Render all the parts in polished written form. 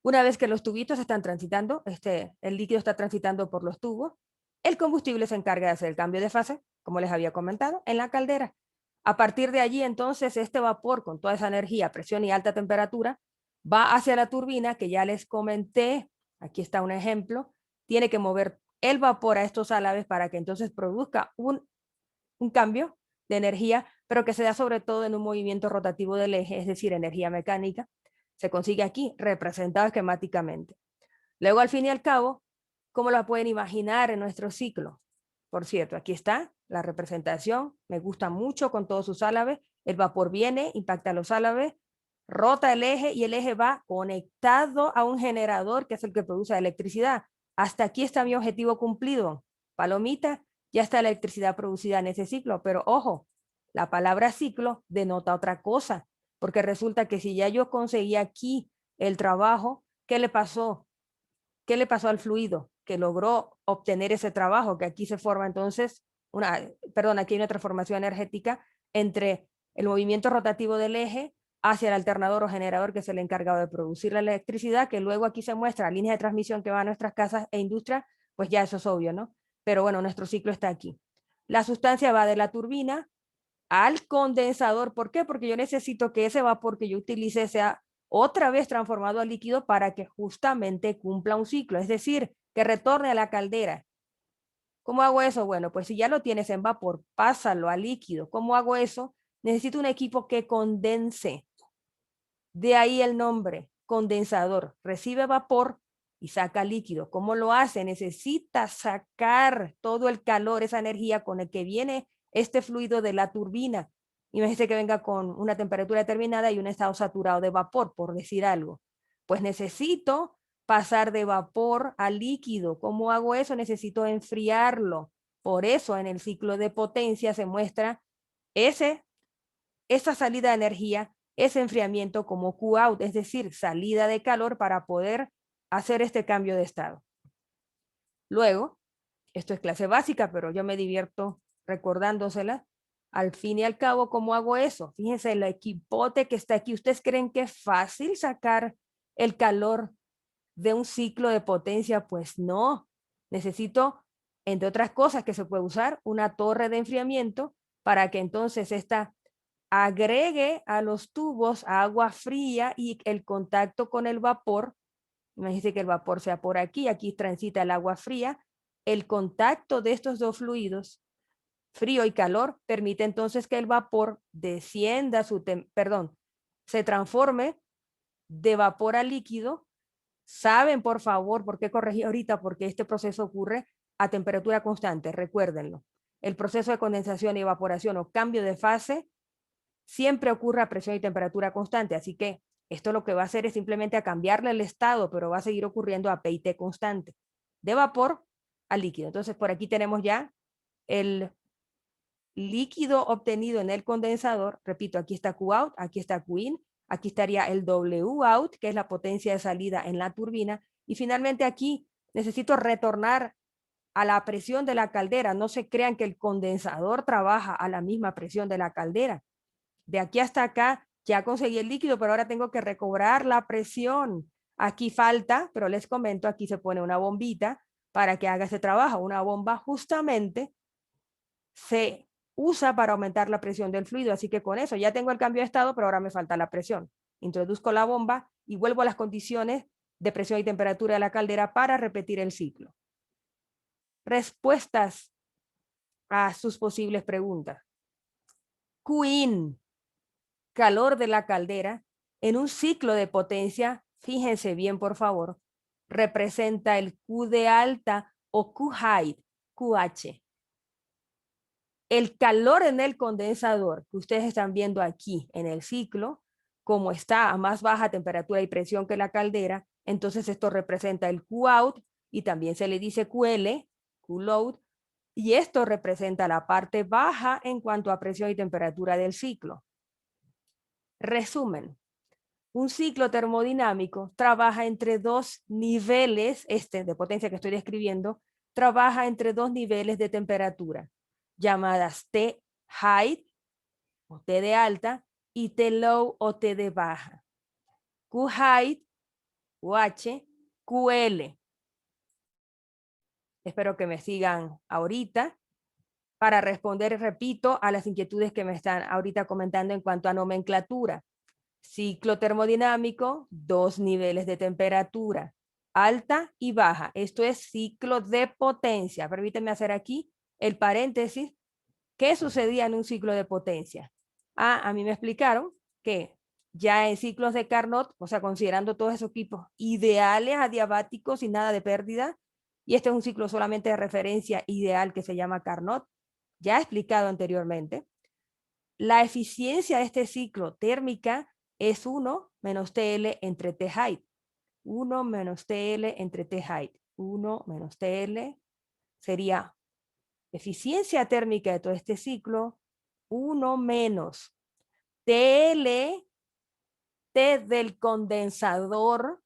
Una vez que los tubitos están transitando, el líquido está transitando por los tubos, el combustible se encarga de hacer el cambio de fase, como les había comentado, en la caldera. A partir de allí, entonces, este vapor con toda esa energía, presión y alta temperatura, va hacia la turbina que ya les comenté. Aquí está un ejemplo. Tiene que mover el vapor a estos álabes para que entonces produzca un cambio de energía, pero que se da sobre todo en un movimiento rotativo del eje, es decir, energía mecánica. Se consigue aquí representado esquemáticamente. Luego, al fin y al cabo, ¿cómo la pueden imaginar en nuestro ciclo? Por cierto, aquí está la representación, me gusta mucho con todos sus álabes. El vapor viene, impacta los álabes, rota el eje y el eje va conectado a un generador que es el que produce electricidad. Hasta aquí está mi objetivo cumplido. Palomita, ya está la electricidad producida en ese ciclo, pero ojo, la palabra ciclo denota otra cosa, porque resulta que si ya yo conseguí aquí el trabajo, ¿qué le pasó? ¿Qué le pasó al fluido? Que logró obtener ese trabajo, que aquí se forma entonces aquí hay una transformación energética entre el movimiento rotativo del eje hacia el alternador o generador que es el encargado de producir la electricidad, que luego aquí se muestra línea de transmisión que va a nuestras casas e industrias, pues ya eso es obvio, ¿no? Pero bueno, nuestro ciclo está aquí. La sustancia va de la turbina al condensador. ¿Por qué? Porque yo necesito que ese vapor que yo utilice sea otra vez transformado a líquido para que justamente cumpla un ciclo, es decir, que retorne a la caldera. ¿Cómo hago eso? Bueno, pues si ya lo tienes en vapor, pásalo a líquido. ¿Cómo hago eso? Necesito un equipo que condense. De ahí el nombre, condensador. Recibe vapor y saca líquido. ¿Cómo lo hace? Necesita sacar todo el calor, esa energía con el que viene este fluido de la turbina. Imagínese que venga con una temperatura determinada y un estado saturado de vapor, por decir algo. Pues necesito pasar de vapor a líquido. ¿Cómo hago eso? Necesito enfriarlo. Por eso en el ciclo de potencia se muestra ese esa salida de energía, ese enfriamiento como Q-out, es decir, salida de calor para poder hacer este cambio de estado. Luego, esto es clase básica, pero yo me divierto recordándosela. Al fin y al cabo, ¿cómo hago eso? Fíjense, el equipote que está aquí. ¿Ustedes creen que es fácil sacar el calor de un ciclo de potencia? Pues no. Necesito, entre otras cosas que se puede usar, una torre de enfriamiento para que entonces esta agregue a los tubos agua fría y el contacto con el vapor, imagínense que el vapor sea por aquí, aquí transita el agua fría, el contacto de estos dos fluidos, frío y calor, permite entonces que el vapor descienda se transforme de vapor a líquido. Saben, por favor, por qué corregí ahorita, porque este proceso ocurre a temperatura constante, recuérdenlo. El proceso de condensación y evaporación o cambio de fase siempre ocurre a presión y temperatura constante, así que esto lo que va a hacer es simplemente a cambiarle el estado, pero va a seguir ocurriendo a P y T constante, de vapor a líquido. Entonces, por aquí tenemos ya el líquido obtenido en el condensador. Repito, aquí está Q-out, aquí está Q-in, aquí estaría el W-out, que es la potencia de salida en la turbina, y finalmente aquí necesito retornar a la presión de la caldera. No se crean que el condensador trabaja a la misma presión de la caldera. De aquí hasta acá ya conseguí el líquido, pero ahora tengo que recobrar la presión. Aquí falta, pero les comento, aquí se pone una bombita para que haga ese trabajo. Una bomba justamente se usa para aumentar la presión del fluido, así que con eso ya tengo el cambio de estado, pero ahora me falta la presión. Introduzco la bomba y vuelvo a las condiciones de presión y temperatura de la caldera para repetir el ciclo. Respuestas a sus posibles preguntas. Queen, calor de la caldera, en un ciclo de potencia, fíjense bien por favor, representa el Q de alta o Q height, QH. El calor en el condensador que ustedes están viendo aquí en el ciclo, como está a más baja temperatura y presión que la caldera, entonces esto representa el Q out y también se le dice QL, Q load, y esto representa la parte baja en cuanto a presión y temperatura del ciclo. Resumen, un ciclo termodinámico trabaja entre dos niveles, de potencia que estoy describiendo, trabaja entre dos niveles de temperatura, llamadas T high o T de alta y T low o T de baja. Q high QH, QL. Espero que me sigan ahorita para responder, repito, a las inquietudes que me están ahorita comentando en cuanto a nomenclatura. Ciclo termodinámico, 2 niveles de temperatura, alta y baja. Esto es ciclo de potencia. Permítanme hacer aquí el paréntesis. ¿Qué sucedía en un ciclo de potencia? A mí me explicaron que ya en ciclos de Carnot, o sea, considerando todos esos equipos ideales adiabáticos y nada de pérdida, y este es un ciclo solamente de referencia ideal que se llama Carnot, ya he explicado anteriormente, la eficiencia de este ciclo térmica es 1 menos TL entre T height. 1 menos TL entre T height. 1 menos TL sería eficiencia térmica de todo este ciclo, 1 menos TL, T del condensador,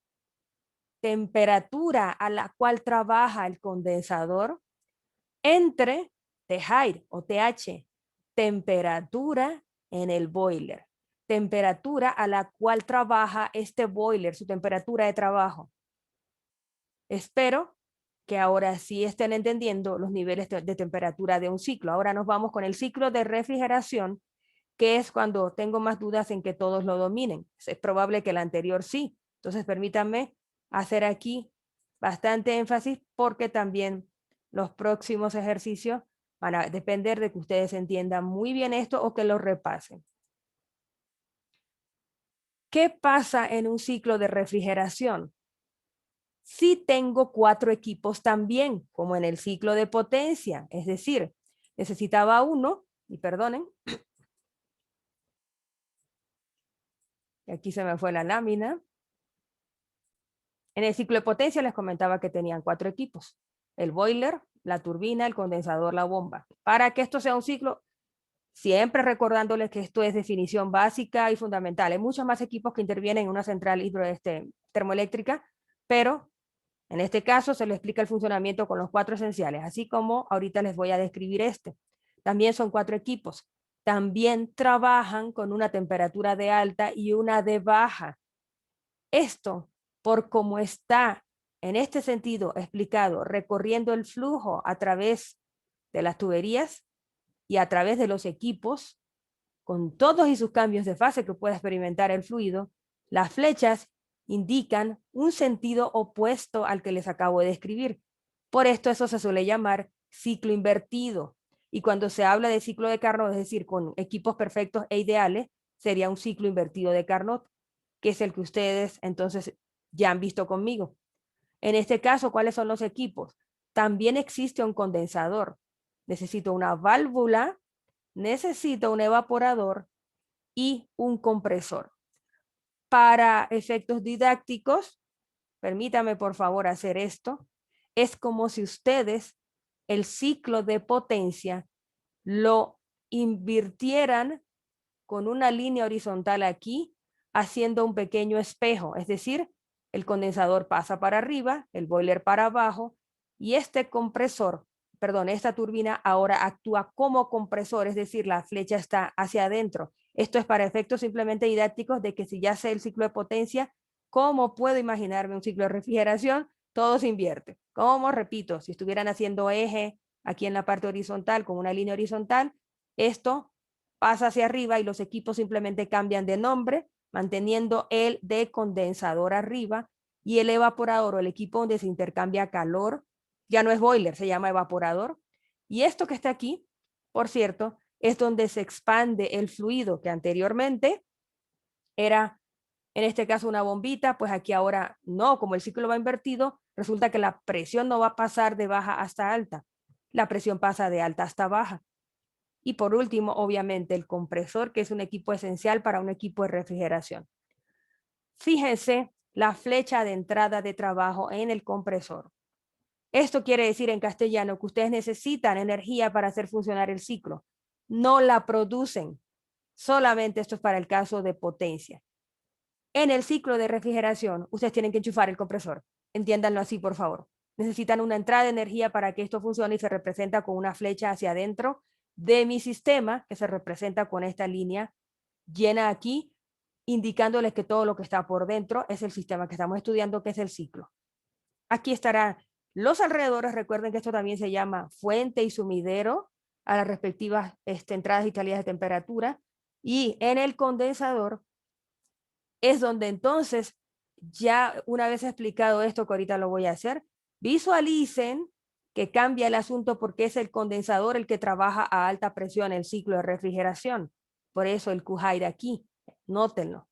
temperatura a la cual trabaja el condensador, entre T height o TH, temperatura en el boiler, temperatura a la cual trabaja este boiler, su temperatura de trabajo. Espero que ahora sí estén entendiendo los niveles de temperatura de un ciclo. Ahora nos vamos con el ciclo de refrigeración, que es cuando tengo más dudas en que todos lo dominen. Es probable que el anterior sí. Entonces permítanme hacer aquí bastante énfasis porque también los próximos ejercicios van a depender de que ustedes entiendan muy bien esto o que lo repasen. ¿Qué pasa en un ciclo de refrigeración? Si tengo 4 equipos también, como en el ciclo de potencia, es decir, necesitaba uno, y perdonen, aquí se me fue la lámina. En el ciclo de potencia les comentaba que tenían 4 equipos: el boiler, la turbina, el condensador, la bomba. Para que esto sea un ciclo, siempre recordándoles que esto es definición básica y fundamental. Hay muchos más equipos que intervienen en una central termoeléctrica, pero en este caso se les explica el funcionamiento con los 4 esenciales, así como ahorita les voy a describir este. También son 4 equipos. También trabajan con una temperatura de alta y una de baja. Esto, por cómo está en este sentido explicado, recorriendo el flujo a través de las tuberías y a través de los equipos, con todos y sus cambios de fase que puede experimentar el fluido, las flechas indican un sentido opuesto al que les acabo de describir. Por esto eso se suele llamar ciclo invertido. Y cuando se habla de ciclo de Carnot, es decir, con equipos perfectos e ideales, sería un ciclo invertido de Carnot, que es el que ustedes entonces ya han visto conmigo. En este caso, ¿cuáles son los equipos? También existe un condensador. Necesito una válvula, necesito un evaporador y un compresor. Para efectos didácticos, permítame por favor hacer esto, es como si ustedes el ciclo de potencia lo invirtieran con una línea horizontal aquí, haciendo un pequeño espejo, es decir, el condensador pasa para arriba, el boiler para abajo, y este compresor, perdón, esta turbina ahora actúa como compresor, es decir, la flecha está hacia adentro. Esto es para efectos simplemente didácticos de que si ya sé el ciclo de potencia, ¿cómo puedo imaginarme un ciclo de refrigeración? Todo se invierte. Como repito, si estuvieran haciendo eje aquí en la parte horizontal con una línea horizontal, esto pasa hacia arriba y los equipos simplemente cambian de nombre, manteniendo el de condensador arriba, y el evaporador o el equipo donde se intercambia calor, ya no es boiler, se llama evaporador. Y esto que está aquí, por cierto, es donde se expande el fluido que anteriormente era, en este caso, una bombita, pues aquí ahora no, como el ciclo va invertido, resulta que la presión no va a pasar de baja hasta alta, la presión pasa de alta hasta baja. Y por último, obviamente, el compresor, que es un equipo esencial para un equipo de refrigeración. Fíjense la flecha de entrada de trabajo en el compresor. Esto quiere decir en castellano que ustedes necesitan energía para hacer funcionar el ciclo. No la producen. Solamente esto es para el caso de potencia. En el ciclo de refrigeración, ustedes tienen que enchufar el compresor. Entiéndanlo así, por favor. Necesitan una entrada de energía para que esto funcione y se representa con una flecha hacia adentro de mi sistema, que se representa con esta línea llena aquí, indicándoles que todo lo que está por dentro es el sistema que estamos estudiando, que es el ciclo. Aquí estarán los alrededores. Recuerden que esto también se llama fuente y sumidero a las respectivas entradas y salidas de temperatura. Y en el condensador es donde entonces, ya una vez explicado esto, que ahorita lo voy a hacer, visualicen que cambia el asunto porque es el condensador el que trabaja a alta presión en el ciclo de refrigeración. Por eso el QHAI de aquí, nótenlo.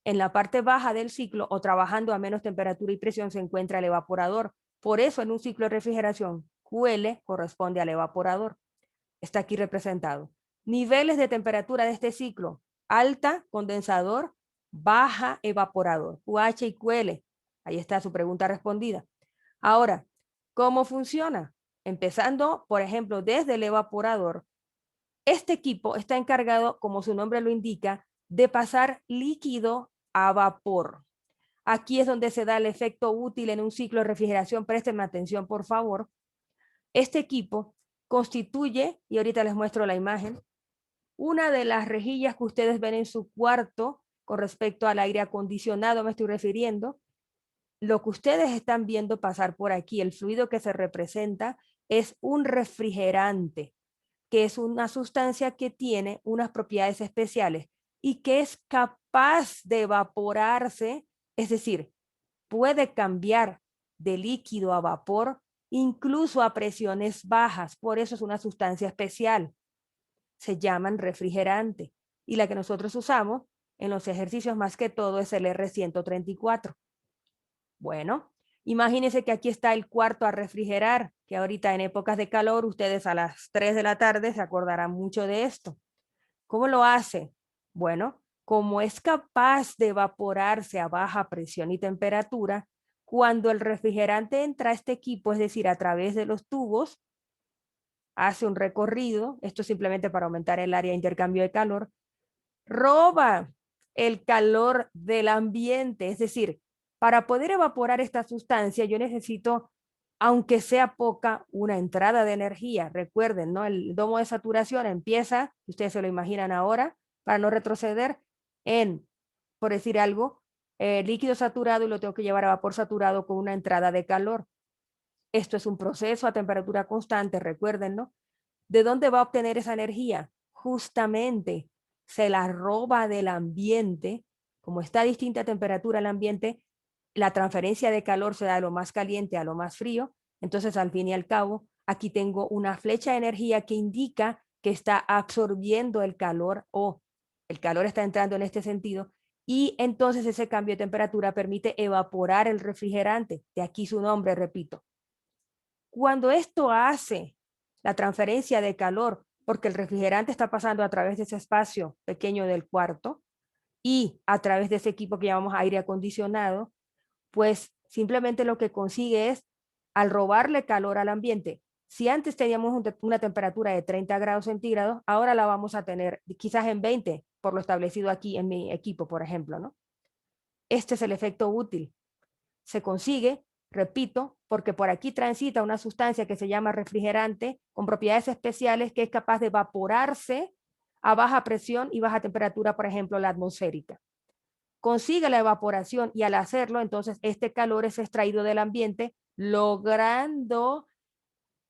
En la parte baja del ciclo o trabajando a menos temperatura y presión se encuentra el evaporador. Por eso en un ciclo de refrigeración, QL corresponde al evaporador. Está aquí representado. Niveles de temperatura de este ciclo: alta, condensador; baja, evaporador. QH y QL. Ahí está su pregunta respondida. Ahora, ¿cómo funciona? Empezando, por ejemplo, desde el evaporador. Este equipo está encargado, como su nombre lo indica, de pasar líquido a vapor. Aquí es donde se da el efecto útil en un ciclo de refrigeración. Presten atención, por favor. Este equipo constituye, y ahorita les muestro la imagen, una de las rejillas que ustedes ven en su cuarto con respecto al aire acondicionado, me estoy refiriendo. Lo que ustedes están viendo pasar por aquí, el fluido que se representa, es un refrigerante, que es una sustancia que tiene unas propiedades especiales y que es capaz de evaporarse, es decir, puede cambiar de líquido a vapor, incluso a presiones bajas. Por eso es una sustancia especial. Se llaman refrigerante. Y la que nosotros usamos en los ejercicios más que todo es el R134. Bueno, imagínense que aquí está el cuarto a refrigerar, que ahorita en épocas de calor, ustedes a las 3 de la tarde se acordarán mucho de esto. ¿Cómo lo hace? Bueno, como es capaz de evaporarse a baja presión y temperatura, cuando el refrigerante entra a este equipo, es decir, a través de los tubos, hace un recorrido, esto simplemente para aumentar el área de intercambio de calor, roba el calor del ambiente, es decir, para poder evaporar esta sustancia yo necesito, aunque sea poca, una entrada de energía. Recuerden, ¿no? El domo de saturación empieza, ustedes se lo imaginan ahora, para no retroceder, en, por decir algo, líquido saturado, y lo tengo que llevar a vapor saturado con una entrada de calor. Esto es un proceso a temperatura constante, recuerden, ¿no? ¿De dónde va a obtener esa energía? Justamente se la roba del ambiente. Como está a distinta temperatura el ambiente, la transferencia de calor se da de lo más caliente a lo más frío. Entonces, al fin y al cabo, aquí tengo una flecha de energía que indica que está absorbiendo el calor, o el calor está entrando en este sentido, y entonces ese cambio de temperatura permite evaporar el refrigerante. De aquí su nombre, repito. Cuando esto hace la transferencia de calor, porque el refrigerante está pasando a través de ese espacio pequeño del cuarto y a través de ese equipo que llamamos aire acondicionado, pues simplemente lo que consigue es, al robarle calor al ambiente, si antes teníamos una temperatura de 30 grados centígrados, ahora la vamos a tener quizás en 20, por lo establecido aquí en mi equipo, por ejemplo, ¿no? Este es el efecto útil. Se consigue, repito, porque por aquí transita una sustancia que se llama refrigerante con propiedades especiales, que es capaz de evaporarse a baja presión y baja temperatura, por ejemplo, la atmosférica. Consigue la evaporación y al hacerlo, entonces este calor es extraído del ambiente, logrando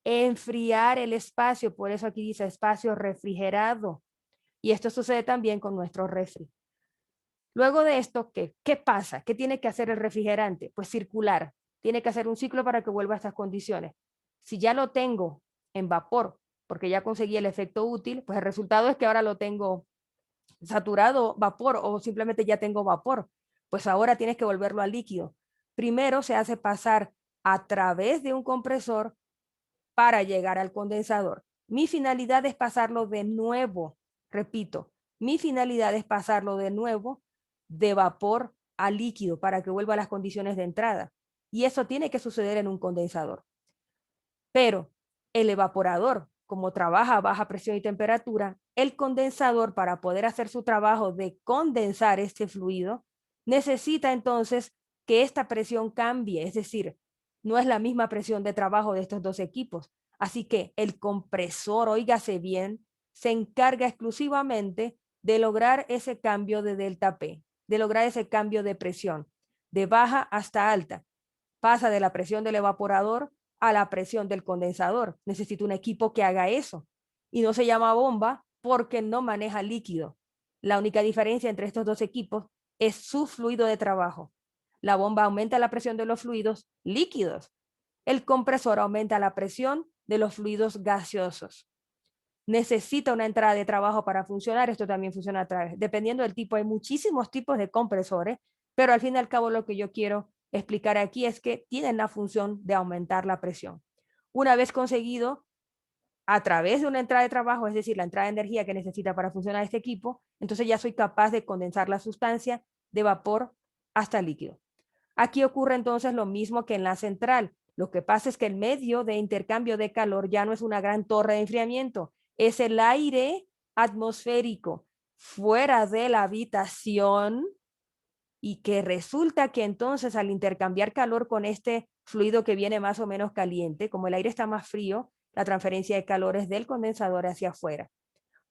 enfriar el espacio. Por eso aquí dice espacio refrigerado. Y esto sucede también con nuestro refri. Luego de esto, ¿qué pasa? ¿Qué tiene que hacer el refrigerante? Pues circular. Tiene que hacer un ciclo para que vuelva a estas condiciones. Si ya lo tengo en vapor, porque ya conseguí el efecto útil, pues el resultado es que ahora lo tengo saturado vapor, o simplemente ya tengo vapor. Pues ahora tienes que volverlo a líquido. Primero se hace pasar a través de un compresor para llegar al condensador. Mi finalidad es pasarlo de nuevo. Repito, mi finalidad es pasarlo de nuevo de vapor a líquido para que vuelva a las condiciones de entrada. Y eso tiene que suceder en un condensador. Pero el evaporador, como trabaja a baja presión y temperatura, el condensador, para poder hacer su trabajo de condensar este fluido, necesita entonces que esta presión cambie, es decir, no es la misma presión de trabajo de estos dos equipos. Así que el compresor, óigase bien, se encarga exclusivamente de lograr ese cambio de delta P. de lograr ese cambio de presión, de baja hasta alta. Pasa de la presión del evaporador a la presión del condensador. Necesito un equipo que haga eso. Y no se llama bomba porque no maneja líquido. La única diferencia entre estos dos equipos es su fluido de trabajo. La bomba aumenta la presión de los fluidos líquidos. El compresor aumenta la presión de los fluidos gaseosos. Necesita una entrada de trabajo para funcionar. Esto también funciona a través, dependiendo del tipo. Hay muchísimos tipos de compresores, pero al fin y al cabo lo que yo quiero explicar aquí es que tienen la función de aumentar la presión. Una vez conseguido a través de una entrada de trabajo, es decir, la entrada de energía que necesita para funcionar este equipo, entonces ya soy capaz de condensar la sustancia de vapor hasta líquido. Aquí ocurre entonces lo mismo que en la central. Lo que pasa es que el medio de intercambio de calor ya no es una gran torre de enfriamiento, es el aire atmosférico fuera de la habitación, y que resulta que entonces al intercambiar calor con este fluido que viene más o menos caliente, como el aire está más frío, la transferencia de calor es del condensador hacia afuera.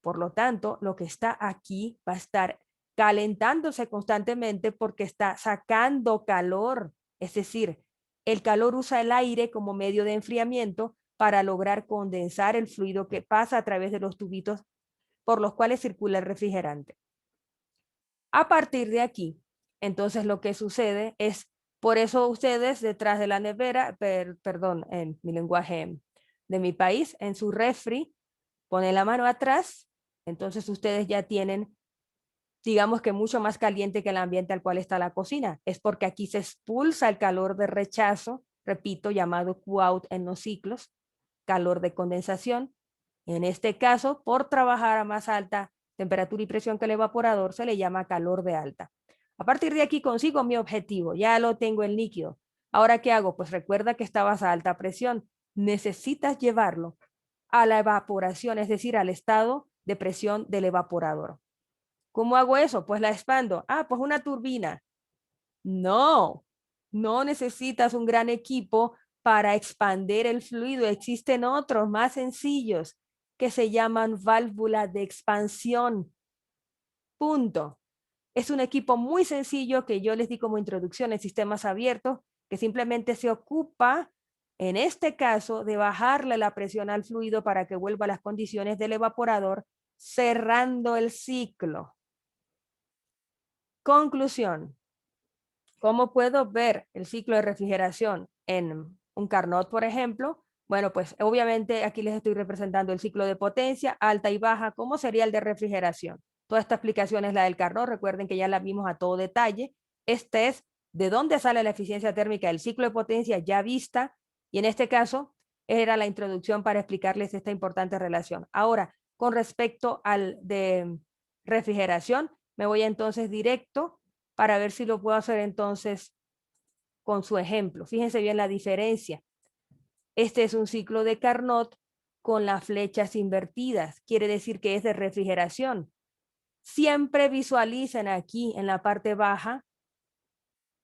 Por lo tanto, lo que está aquí va a estar calentándose constantemente porque está sacando calor. Es decir, el calor usa el aire como medio de enfriamiento para lograr condensar el fluido que pasa a través de los tubitos por los cuales circula el refrigerante. A partir de aquí, entonces lo que sucede es, por eso ustedes detrás de la nevera, perdón, en mi lenguaje de mi país, en su refri, ponen la mano atrás, entonces ustedes ya tienen, digamos que mucho más caliente que el ambiente al cual está la cocina. Es porque aquí se expulsa el calor de rechazo, repito, llamado Q-out en los ciclos, calor de condensación. En este caso, por trabajar a más alta temperatura y presión que el evaporador, se le llama calor de alta. A partir de aquí consigo mi objetivo, ya lo tengo en líquido. Ahora, ¿qué hago? Pues recuerda que estabas a alta presión. Necesitas llevarlo a la evaporación, es decir, al estado de presión del evaporador. ¿Cómo hago eso? Pues la expando. Ah, pues una turbina. No, no necesitas un gran equipo para expandir el fluido. Existen otros más sencillos que se llaman válvulas de expansión. Punto. Es un equipo muy sencillo que yo les di como introducción en sistemas abiertos, que simplemente se ocupa, en este caso, de bajarle la presión al fluido para que vuelva a las condiciones del evaporador, cerrando el ciclo. Conclusión. ¿Cómo puedo ver el ciclo de refrigeración en un Carnot, por ejemplo? Bueno, pues obviamente aquí les estoy representando el ciclo de potencia, alta y baja. ¿Cómo sería el de refrigeración? Toda esta explicación es la del Carnot. Recuerden que ya la vimos a todo detalle. Este es de dónde sale la eficiencia térmica del ciclo de potencia ya vista. Y en este caso era la introducción para explicarles esta importante relación. Ahora, con respecto al de refrigeración, me voy entonces directo para ver si lo puedo hacer entonces con su ejemplo. Fíjense bien la diferencia. Este es un ciclo de Carnot con las flechas invertidas. Quiere decir que es de refrigeración. Siempre visualicen aquí en la parte baja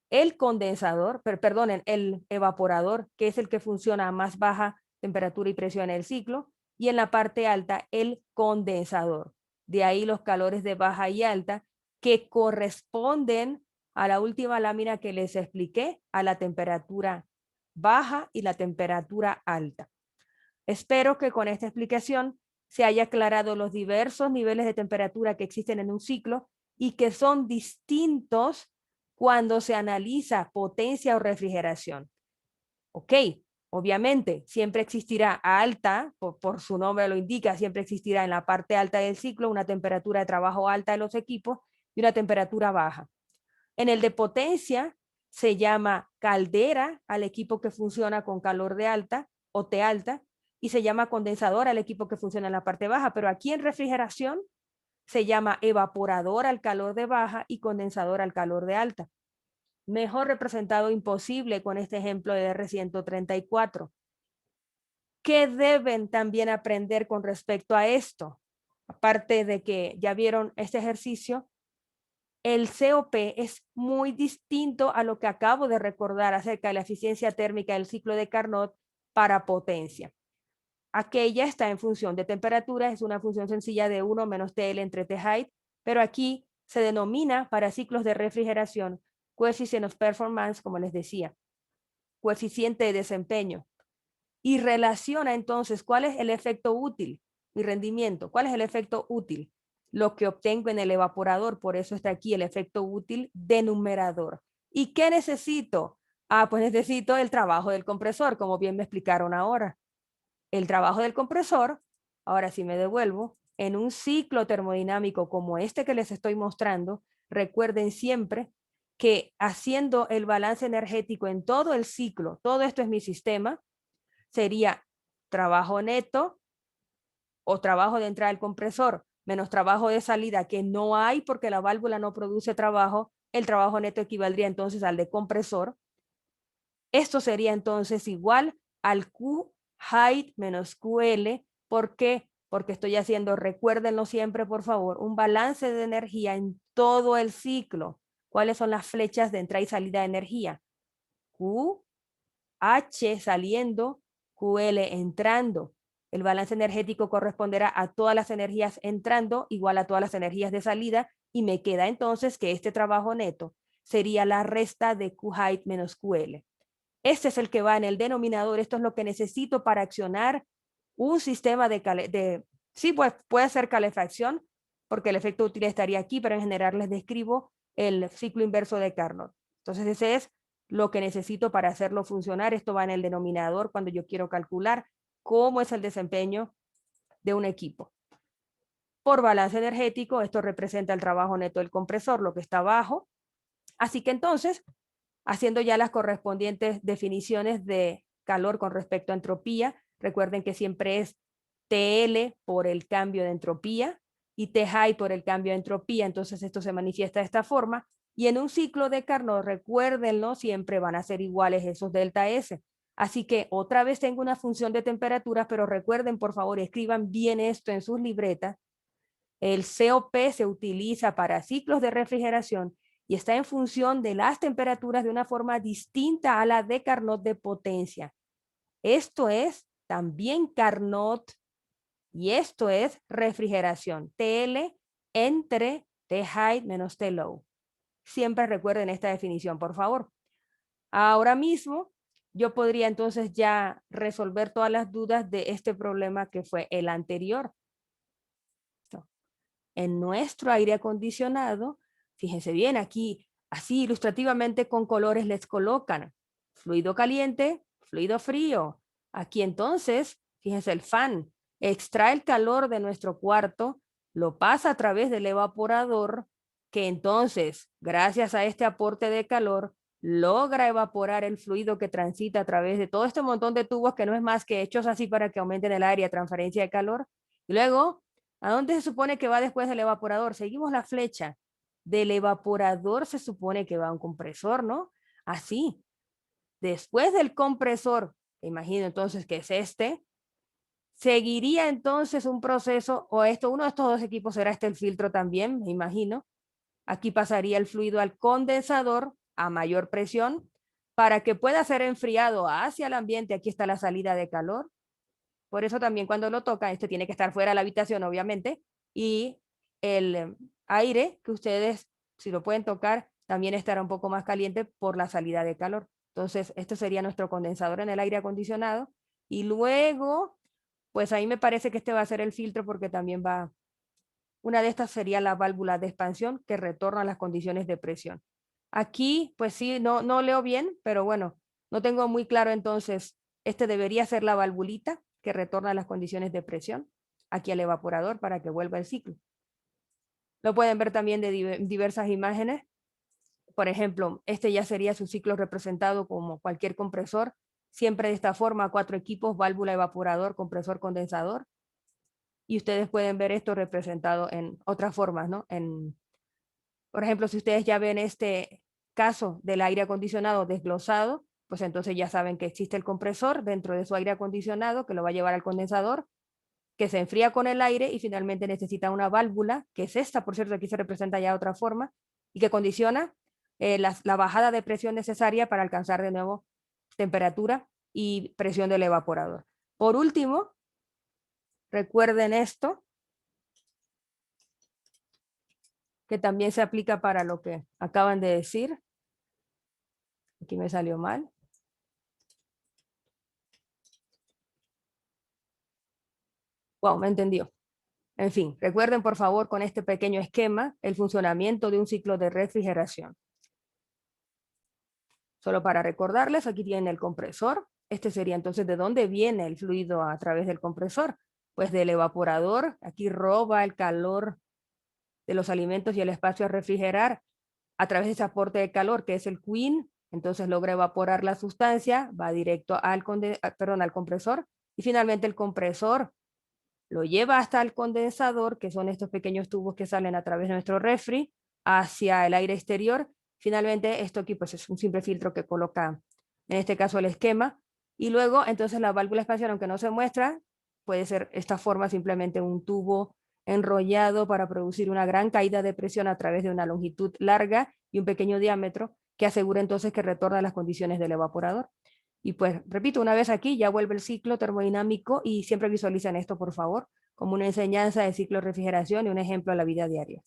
el condensador, perdonen, el evaporador, que es el que funciona a más baja temperatura y presión en el ciclo, y en la parte alta el condensador. De ahí los calores de baja y alta que corresponden a la última lámina que les expliqué, a la temperatura baja y la temperatura alta. Espero que con esta explicación se haya aclarado los diversos niveles de temperatura que existen en un ciclo y que son distintos cuando se analiza potencia o refrigeración. Ok, obviamente siempre existirá alta, por su nombre lo indica, siempre existirá en la parte alta del ciclo una temperatura de trabajo alta de los equipos y una temperatura baja. En el de potencia se llama caldera al equipo que funciona con calor de alta o T alta y se llama condensador al equipo que funciona en la parte baja, pero aquí en refrigeración se llama evaporador al calor de baja y condensador al calor de alta. Mejor representado imposible con este ejemplo de R134. ¿Qué deben también aprender con respecto a esto? Aparte de que ya vieron este ejercicio, el COP es muy distinto a lo que acabo de recordar acerca de la eficiencia térmica del ciclo de Carnot para potencia. Aquella está en función de temperatura, es una función sencilla de 1 menos TL entre T height, pero aquí se denomina para ciclos de refrigeración coefficient of performance, como les decía, coeficiente de desempeño, y relaciona entonces cuál es el efecto útil, mi rendimiento, cuál es el efecto útil, lo que obtengo en el evaporador, por eso está aquí el efecto útil de numerador. ¿Y qué necesito? Ah, pues necesito el trabajo del compresor, como bien me explicaron ahora. El trabajo del compresor, ahora sí me devuelvo, en un ciclo termodinámico como este que les estoy mostrando, recuerden siempre que haciendo el balance energético en todo el ciclo, todo esto es mi sistema, sería trabajo neto o trabajo de entrada del compresor menos trabajo de salida que no hay porque la válvula no produce trabajo, el trabajo neto equivaldría entonces al de compresor. Esto sería entonces igual al Q height menos QL. ¿Por qué? Porque estoy haciendo, recuérdenlo siempre por favor, un balance de energía en todo el ciclo. ¿Cuáles son las flechas de entrada y salida de energía? Q, H saliendo, QL entrando. El balance energético corresponderá a todas las energías entrando igual a todas las energías de salida y me queda entonces que este trabajo neto sería la resta de Q height menos QL. Este es el que va en el denominador. Esto es lo que necesito para accionar un sistema sí, pues puede ser calefacción, porque el efecto útil estaría aquí, pero en general les describo el ciclo inverso de Carnot. Entonces ese es lo que necesito para hacerlo funcionar. Esto va en el denominador cuando yo quiero calcular cómo es el desempeño de un equipo. Por balance energético, esto representa el trabajo neto del compresor, lo que está abajo. Así que entonces, haciendo ya las correspondientes definiciones de calor con respecto a entropía, recuerden que siempre es TL por el cambio de entropía y T high por el cambio de entropía, entonces esto se manifiesta de esta forma, y en un ciclo de Carnot, recuérdenlo, siempre van a ser iguales esos delta S. Así que otra vez tengo una función de temperatura, pero recuerden, por favor, escriban bien esto en sus libretas. El COP se utiliza para ciclos de refrigeración y está en función de las temperaturas de una forma distinta a la de Carnot de potencia. Esto es también Carnot y esto es refrigeración. TL entre T high menos T low. Siempre recuerden esta definición, por favor. Ahora mismo yo podría entonces ya resolver todas las dudas de este problema que fue el anterior. En nuestro aire acondicionado, fíjense bien, aquí así ilustrativamente con colores les colocan fluido caliente, fluido frío. Aquí entonces, fíjense el fan, extrae el calor de nuestro cuarto, lo pasa a través del evaporador, que entonces, gracias a este aporte de calor, logra evaporar el fluido que transita a través de todo este montón de tubos que no es más que hechos así para que aumenten el área de transferencia de calor. Y luego ¿a dónde se supone que va después del evaporador? Seguimos la flecha. Del evaporador se supone que va un compresor, ¿no? Así. Después del compresor, imagino entonces que es este, seguiría entonces un proceso, o esto, uno de estos dos equipos será este el filtro también, me imagino. Aquí pasaría el fluido al condensador a mayor presión para que pueda ser enfriado hacia el ambiente. Aquí está la salida de calor. Por eso también cuando lo toca, este tiene que estar fuera de la habitación, obviamente, y el aire que ustedes, si lo pueden tocar, también estará un poco más caliente por la salida de calor. Entonces, esto sería nuestro condensador en el aire acondicionado. Y luego, pues ahí me parece que este va a ser el filtro porque también va, una de estas sería la válvula de expansión que retorna a las condiciones de presión. Aquí, pues sí, no leo bien, pero bueno, no tengo muy claro entonces, este debería ser la valvulita que retorna a las condiciones de presión aquí al evaporador para que vuelva el ciclo. Lo pueden ver también de diversas imágenes. Por ejemplo, este ya sería su ciclo representado como cualquier compresor, siempre de esta forma, 4 equipos, válvula, evaporador, compresor, condensador. Y ustedes pueden ver esto representado en otras formas, ¿no? Por ejemplo, si ustedes ya ven este caso del aire acondicionado desglosado, pues entonces ya saben que existe el compresor dentro de su aire acondicionado que lo va a llevar al condensador, que se enfría con el aire y finalmente necesita una válvula, que es esta, por cierto, aquí se representa ya de otra forma, y que condiciona la bajada de presión necesaria para alcanzar de nuevo temperatura y presión del evaporador. Por último, recuerden esto, que también se aplica para lo que acaban de decir. Aquí me salió mal. Wow, me entendió. En fin, recuerden por favor con este pequeño esquema el funcionamiento de un ciclo de refrigeración. Solo para recordarles, aquí tienen el compresor. Este sería entonces de dónde viene el fluido a través del compresor. Pues del evaporador, aquí roba el calor de los alimentos y el espacio a refrigerar a través de ese aporte de calor que es el Queen. Entonces logra evaporar la sustancia, va directo al compresor y finalmente el compresor lo lleva hasta el condensador, que son estos pequeños tubos que salen a través de nuestro refri, hacia el aire exterior. Finalmente, esto aquí pues es un simple filtro que coloca, en este caso, el esquema. Y luego, entonces, la válvula expansión, aunque no se muestra, puede ser esta forma, simplemente un tubo enrollado para producir una gran caída de presión a través de una longitud larga y un pequeño diámetro, que asegura entonces que retorna las condiciones del evaporador. Y pues, repito, una vez aquí ya vuelve el ciclo termodinámico y siempre visualicen esto, por favor, como una enseñanza de ciclo de refrigeración y un ejemplo a la vida diaria.